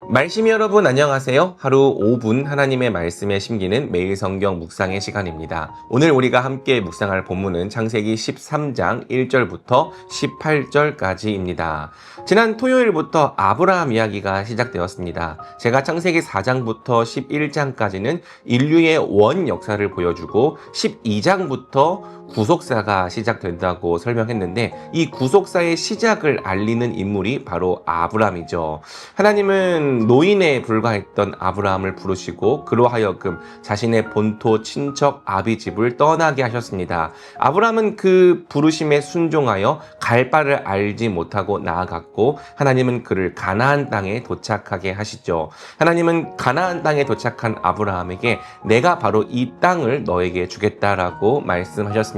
말씀 여러분 안녕하세요. 하루 5분 하나님의 말씀에 심기는 매일 성경 묵상의 시간입니다. 오늘 우리가 함께 묵상할 본문은 창세기 13장 1절부터 18절까지입니다. 지난 토요일부터 아브라함 이야기가 시작되었습니다. 제가 창세기 4장부터 11장까지는 인류의 원 역사를 보여주고 12장부터 구속사가 시작된다고 설명했는데 이 구속사의 시작을 알리는 인물이 바로 아브라함이죠. 하나님은 노인에 불과했던 아브라함을 부르시고 그로 하여금 자신의 본토 친척 아비 집을 떠나게 하셨습니다. 아브라함은 그 부르심에 순종하여 갈 바를 알지 못하고 나아갔고 하나님은 그를 가나안 땅에 도착하게 하시죠. 하나님은 가나안 땅에 도착한 아브라함에게 내가 바로 이 땅을 너에게 주겠다라고 말씀하셨습니다.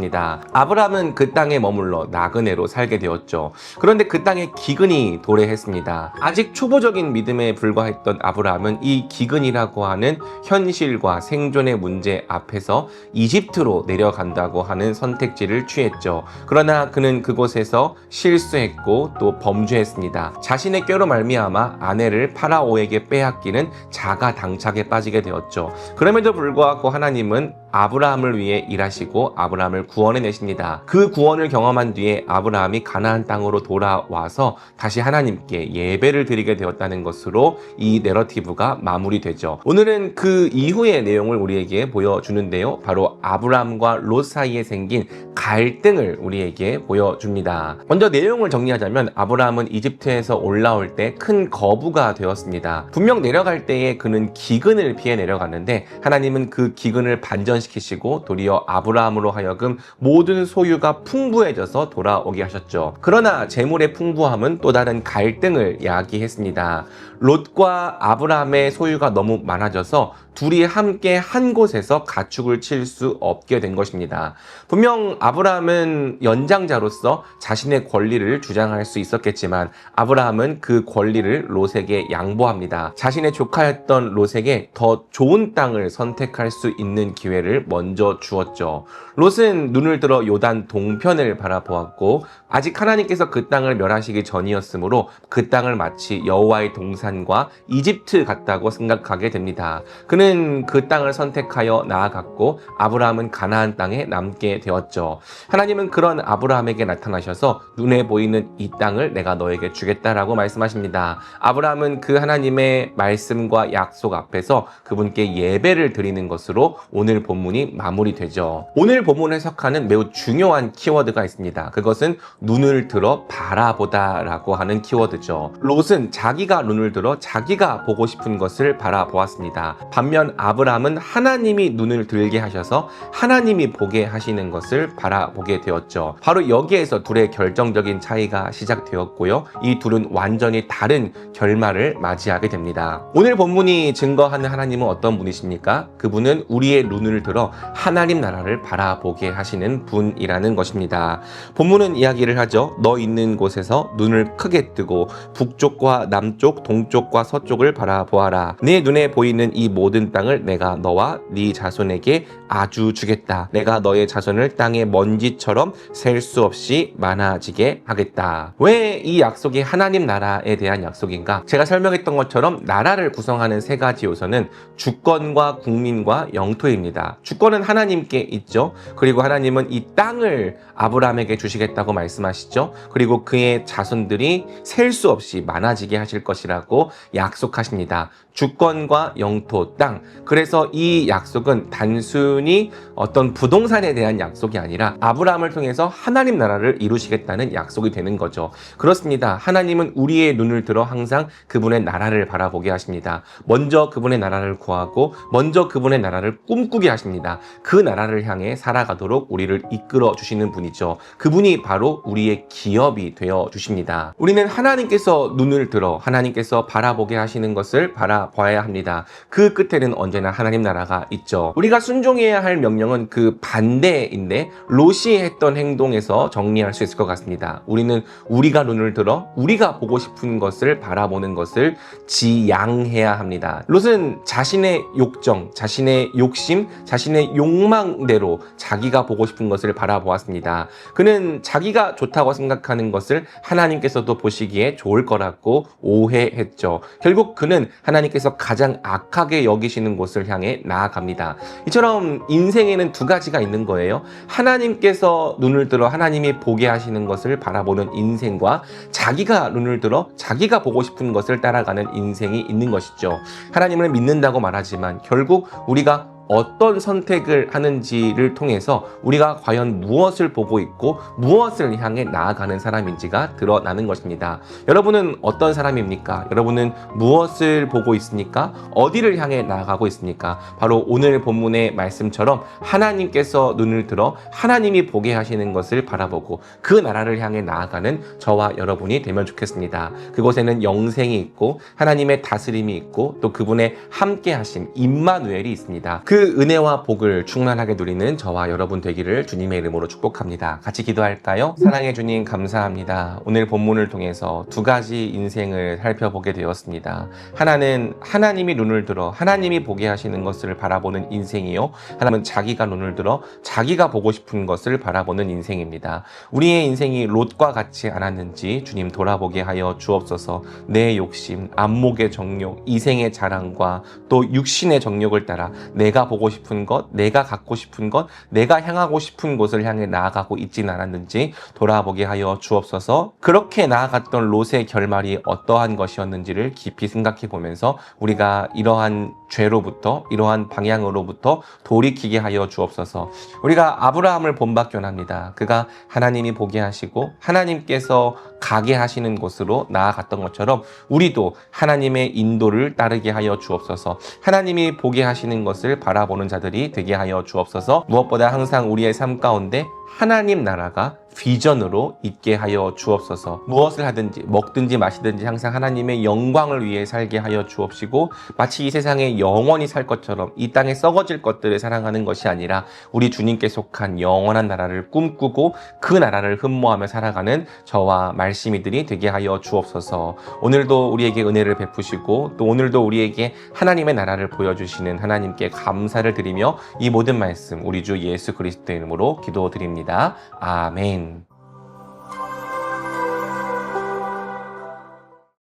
아브라함은 그 땅에 머물러 나그네로 살게 되었죠. 그런데 그 땅에 기근이 도래했습니다. 아직 초보적인 믿음에 불과했던 아브라함은 이 기근이라고 하는 현실과 생존의 문제 앞에서 이집트로 내려간다고 하는 선택지를 취했죠. 그러나 그는 그곳에서 실수했고 또 범죄했습니다. 자신의 꾀로 말미암아 아내를 파라오에게 빼앗기는 자가당착에 빠지게 되었죠. 그럼에도 불구하고 하나님은 아브라함을 위해 일하시고 아브라함을 구원해내십니다. 그 구원을 경험한 뒤에 아브라함이 가나안 땅으로 돌아와서 다시 하나님께 예배를 드리게 되었다는 것으로 이 내러티브가 마무리되죠. 오늘은 그 이후의 내용을 우리에게 보여주는데요. 바로 아브라함과 롯 사이에 생긴 갈등을 우리에게 보여줍니다. 먼저 내용을 정리하자면 아브라함은 이집트에서 올라올 때 큰 거부가 되었습니다. 분명 내려갈 때에 그는 기근을 피해 내려갔는데 하나님은 그 기근을 반전시키시고 도리어 아브라함으로 하여금 모든 소유가 풍부해져서 돌아오게 하셨죠. 그러나 재물의 풍부함은 또 다른 갈등을 야기했습니다. 롯과 아브라함의 소유가 너무 많아져서 둘이 함께 한 곳에서 가축을 칠 수 없게 된 것입니다. 분명 아브라함은 연장자로서 자신의 권리를 주장할 수 있었겠지만 아브라함은 그 권리를 롯에게 양보합니다. 자신의 조카였던 롯에게 더 좋은 땅을 선택할 수 있는 기회를 먼저 주었죠. 롯은 눈을 들어 요단 동편을 바라보았고 아직 하나님께서 그 땅을 멸하시기 전이었으므로 그 땅을 마치 여호와의 동산과 이집트 같다고 생각하게 됩니다. 그는 그 땅을 선택하여 나아갔고 아브라함은 가나안 땅에 남게 되었죠. 하나님은 그런 아브라함에게 나타나셔서 눈에 보이는 이 땅을 내가 너에게 주겠다라고 말씀하십니다. 아브라함은 그 하나님의 말씀과 약속 앞에서 그분께 예배를 드리는 것으로 오늘 본문이 마무리되죠. 오늘 본문 해석하는 매우 중요한 키워드가 있습니다. 그것은 눈을 들어 바라보다 라고 하는 키워드죠. 롯은 자기가 눈을 들어 자기가 보고 싶은 것을 바라보았습니다. 반면 아브라함은 하나님이 눈을 들게 하셔서 하나님이 보게 하시는 것을 바라보게 되었죠. 바로 여기에서 둘의 결정적인 차이가 시작되었고요. 이 둘은 완전히 다른 결말을 맞이하게 됩니다. 오늘 본문이 증거하는 하나님은 어떤 분이십니까? 그분은 우리의 눈을 들어 하나님 나라를 바라보게 하시는 분이라는 것입니다. 본문은 이야기를 하죠. 너 있는 곳에서 눈을 크게 뜨고 북쪽과 남쪽, 동쪽과 서쪽을 바라보아라. 네 눈에 보이는 이 모든 땅을 내가 너와 네 자손에게 아주 주겠다. 내가 너의 자손을 땅의 먼지처럼 셀 수 없이 많아지게 하겠다. 왜 이 약속이 하나님 나라에 대한 약속인가? 제가 설명했던 것처럼 나라를 구성하는 세 가지 요소는 주권과 국민과 영토입니다. 주권은 하나님께 있죠. 그리고 하나님은 이 땅을 아브라함에게 주시겠다고 말씀하시죠. 그리고 그의 자손들이 셀 수 없이 많아지게 하실 것이라고 약속하십니다. 주권과 영토, 땅. 그래서 이 약속은 단순히 어떤 부동산에 대한 약속이 아니라 아브라함을 통해서 하나님 나라를 이루시겠다는 약속이 되는 거죠. 그렇습니다. 하나님은 우리의 눈을 들어 항상 그분의 나라를 바라보게 하십니다. 먼저 그분의 나라를 구하고 먼저 그분의 나라를 꿈꾸게 하십니다. 그 나라를 향해 살아가도록 우리를 이끌어 주시는 분이죠. 그분이 바로 우리의 기업이 되어 주십니다. 우리는 하나님께서 눈을 들어 하나님께서 바라보게 하시는 것을 바라봐야 합니다. 그 끝에는 언제나 하나님 나라가 있죠. 우리가 순종해야 할 명령은 그 반대인데 롯이 했던 행동에서 정리할 수 있을 것 같습니다. 우리는 우리가 눈을 들어 우리가 보고 싶은 것을 바라보는 것을 지양해야 합니다. 롯은 자신의 욕정, 자신의 욕심, 자신의 욕망대로 자기가 보고 싶은 것을 바라보았습니다. 그는 자기가 좋다고 생각하는 것을 하나님께서도 보시기에 좋을 거라고 오해했죠. 결국 그는 하나님께서 가장 악하게 여기시는 곳을 향해 나아갑니다. 이처럼 인생에는 두 가지가 있는 거예요. 하나님께서 눈을 들어 하나님이 보게 하시는 것을 바라보는 인생과 자기가 눈을 들어 자기가 보고 싶은 것을 따라가는 인생이 있는 것이죠. 하나님을 믿는다고 말하지만 결국 우리가 어떤 선택을 하는지를 통해서 우리가 과연 무엇을 보고 있고 무엇을 향해 나아가는 사람인지가 드러나는 것입니다. 여러분은 어떤 사람입니까? 여러분은 무엇을 보고 있습니까? 어디를 향해 나아가고 있습니까? 바로 오늘 본문의 말씀처럼 하나님께서 눈을 들어 하나님이 보게 하시는 것을 바라보고 그 나라를 향해 나아가는 저와 여러분이 되면 좋겠습니다. 그곳에는 영생이 있고 하나님의 다스림이 있고 또 그분의 함께 하심 임마누엘이 있습니다. 그 은혜와 복을 충만하게 누리는 저와 여러분 되기를 주님의 이름으로 축복합니다. 같이 기도할까요? 사랑해 주님 감사합니다. 오늘 본문을 통해서 두 가지 인생을 살펴보게 되었습니다. 하나는 하나님이 눈을 들어 하나님이 보게 하시는 것을 바라보는 인생이요, 하나는 자기가 눈을 들어 자기가 보고 싶은 것을 바라보는 인생입니다. 우리의 인생이 롯과 같지 않았는지 주님 돌아보게 하여 주옵소서. 내 욕심, 안목의 정욕, 이생의 자랑과 또 육신의 정욕을 따라 내가 보고 싶은 것, 내가 갖고 싶은 것, 내가 향하고 싶은 곳을 향해 나아가고 있지는 않았는지 돌아보게 하여 주옵소서. 그렇게 나아갔던 롯의 결말이 어떠한 것이었는지를 깊이 생각해 보면서 우리가 이러한 죄로부터, 이러한 방향으로부터 돌이키게 하여 주옵소서. 우리가 아브라함을 본받게 원합니다. 그가 하나님이 보게 하시고 하나님께서 가게 하시는 곳으로 나아갔던 것처럼 우리도 하나님의 인도를 따르게 하여 주옵소서. 하나님이 보게 하시는 것을 바라보는 자들이 되게 하여 주옵소서. 무엇보다 항상 우리의 삶 가운데 하나님 나라가 비전으로 있게 하여 주옵소서. 무엇을 하든지 먹든지 마시든지 항상 하나님의 영광을 위해 살게 하여 주옵시고, 마치 이 세상에 영원히 살 것처럼 이 땅에 썩어질 것들을 사랑하는 것이 아니라 우리 주님께 속한 영원한 나라를 꿈꾸고 그 나라를 흠모하며 살아가는 저와 말씀이들이 되게 하여 주옵소서. 오늘도 우리에게 은혜를 베푸시고 또 오늘도 우리에게 하나님의 나라를 보여주시는 하나님께 감사를 드리며 이 모든 말씀 우리 주 예수 그리스도의 이름으로 기도드립니다. 아멘.